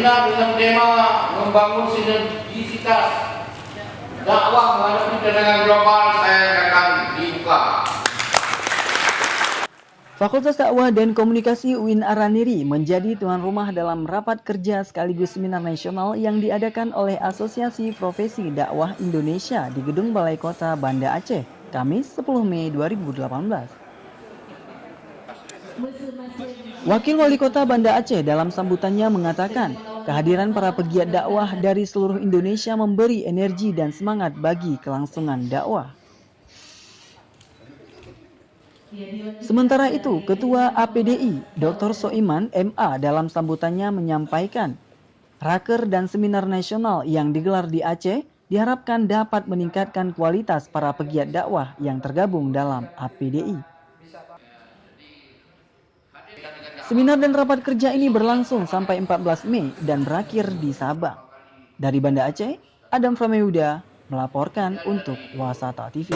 seminar dengan tema membangun sinergisitas dakwah menghadapi tantangan global saya akan dibuka. Fakultas Dakwah dan Komunikasi UIN Araniri menjadi tuan rumah dalam rapat kerja sekaligus seminar nasional yang diadakan oleh Asosiasi Profesi Dakwah Indonesia di Gedung Balai Kota Banda Aceh, Kamis 10 Mei 2018. Wakil Wali Kota Banda Aceh dalam sambutannya mengatakan, kehadiran para pegiat dakwah dari seluruh Indonesia memberi energi dan semangat bagi kelangsungan dakwah. Sementara itu, Ketua APDI, Dr. Soiman MA dalam sambutannya menyampaikan, raker dan seminar nasional yang digelar di Aceh diharapkan dapat meningkatkan kualitas para pegiat dakwah yang tergabung dalam APDI. Seminar dan rapat kerja ini berlangsung sampai 14 Mei dan berakhir di Sabang. Dari Banda Aceh, Adam Frameyuda melaporkan untuk Wasata TV.